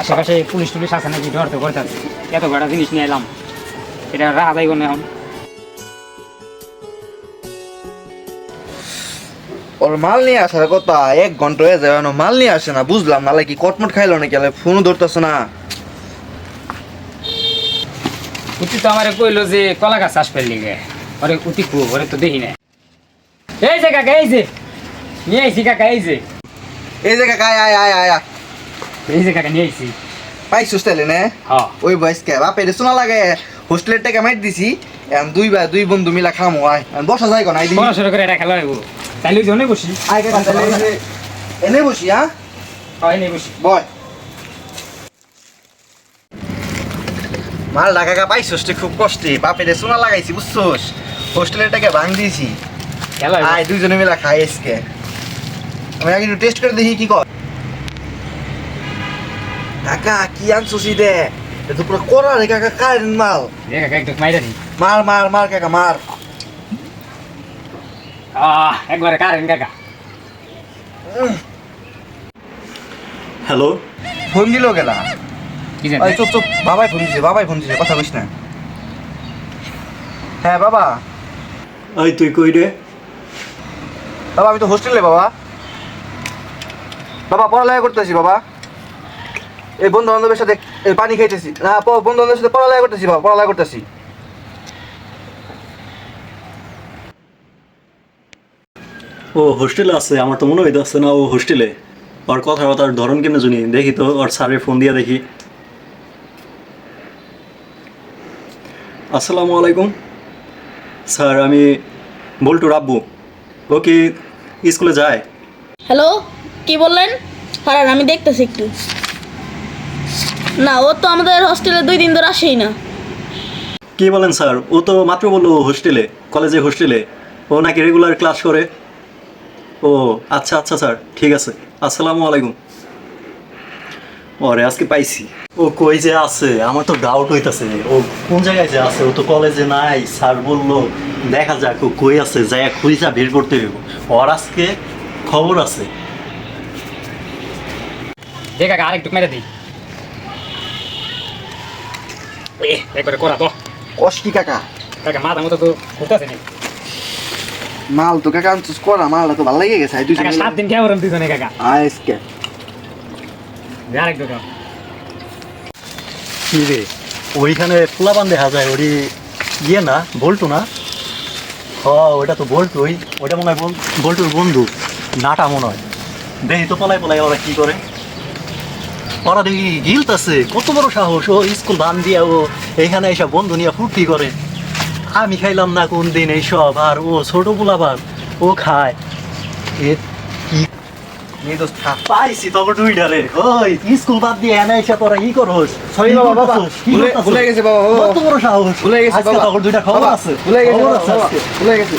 আশেপাশে পুলিশ টুলিশ আছে নাকি ধরতে করতে এত বড় জিনিস নিয়ে এলাম, এটা রাখা যাইব না এখন। ওর মাল নিয়ে আসার কথা 1 ঘন্টা হয়ে যায়, মাল নিয়ে আসে না। বুঝলাম না কি কটমট খাইলো নাকি, ফোনও ধরতেছে না। উতি তো আমার কইলো যে কলা গাছ চাষ ফেললি গে, ওরে উতি খুব ওরে তো দেখি না। এই যে কাকা, এই যে নিয়ে আইছি কাকা, এই যে কাকা আয় আয় আয় আয়। এই যে কাকা নিয়ে আইছি। পাইছিস তাহলে না? হ্যাঁ ওই বয়সকে বাপের শোনা লাগে হোস্টেলের টাকা মাইট দিছি, দুই বন্ধু মিলা খামো। আয় বসা যায় কোন আইদি পড়াশোনা করে এটা খেলা হইব, তাইলে ওই জন্যই বসি। আয় কাকা তাহলে এনে বসি। হ্যাঁ হয় নেই বসি। বয় মাল ঢাকা পাইছিস খুব কষ্টে, বাপের শোনা লাগাইছি বুঝছোস, হোস্টেলের টাকা ভাঙ দিয়েছি। খেলা হইব। আয় দুইজনে মিলা খাই আজকে। আমি আগে একটু টেস্ট করে দেখি কি কর। কাকা কি আনছিস দে, এটা তো পুরো করা রে কাকা, কারেন্ট মাল। এ কাকা একটু মাইরা দি। মার মার মার কাকা মার। একবারে কারেন কাকা। হ্যালো, ফোন দিল গেলা। কি জানি চুপ চুপ, বাবাই ফোন দিছে কথা কইস না। হ্যাঁ বাবা। ওই তুই কই রে? বাবা আমি তো হোস্টেলে বাবা। বাবা পড়ালেখা করতেছি বাবা, এই বন্ধু বান্ধবের সাথে পানি খাইতেছি না, বন্ধু বান্ধবের সাথে পড়ালেখা করতেছি বাবা, পড়ালেখা করতেছি। ও হোস্টেলে আছে, আমার তো মনে হইতেছে না ও হোস্টেলে। ওর কথাবার্তার ধরন কেন শুনি, দেখি তো ওর স্যারের ফোন দিয়ে দেখি। আসসালামু আলাইকুম স্যার, আমি বল্টু রাব্বু। ও কি স্কুলে যায়? হ্যালো, কি বললেন? হারান আমি দেখতেছি একটু। না, ও তো আমাদের হস্টেলে 2 দিন ধরে আসেই না। কি বলেন স্যার? ও তো মাত্র বললো হোস্টেলে, কলেজে হোস্টেলে। ও নাকি রেগুলার ক্লাস করে। ও আচ্ছা আচ্ছা স্যার, ঠিক আছে, আসসালামু আলাইকুম। ওরে আজকে পাইছি। ও কই যে আছে আমার তো ডাউট হইতাছে, ও কোন জায়গায় যে আছে। ও তো কলেজে নাই, স্যার বললো দেখা যাক ও কই আছে, যাই খুঁজা বের করতে হইব। ওর আজকে খবর আছে। এ কাকা আরেকটু মাইরা দি। একবারে করা তো কষ্টি কাকা, কাকা মাথা মতো তো ঘুরতেছে নি মাল তো কাকা আনছিস করা, মালটা তো ভালো লেগে গেছে। আয় কাকা, 7 দিন কেমন দুজনে কাকা। আজকে আরেকটু কাকা। কি রে, ওইখানে পোলাপান দেখা যায়, ওই ইয়ে না বল্টু না? হ ওইটা তো বল্টু, ওইটা মনে হয় বল্টুর বন্ধু নাটা মনে হয়। দেখি তো পলাই পলাই ওরা কি করে। ওরা দেখি গিলতাছে, কত বড় সাহস, ও স্কুল বান দিয়া ও এইখানে এইসব বন্ধু নিয়ে ফুর্তি করে। আমি খাইলাম না কোন দিন এইসব, আর ও ছোট পোলাপান ও খায়। এ কি নিয়ে তো থাক। পাইছি তখন টুইটারে, ওই স্কুল বাদ দিয়ে এনে এসে তোরা ই করোস। সরি বাবা, বাবা ভুলে গেছে বাবা, কত বড় সাহস। ভুলে গেছে আজকে বাবা, তখন 2টা খবর আছে, ভুলে গেছে খবর বাবা, আছে আজকে। ভুলে গেছে।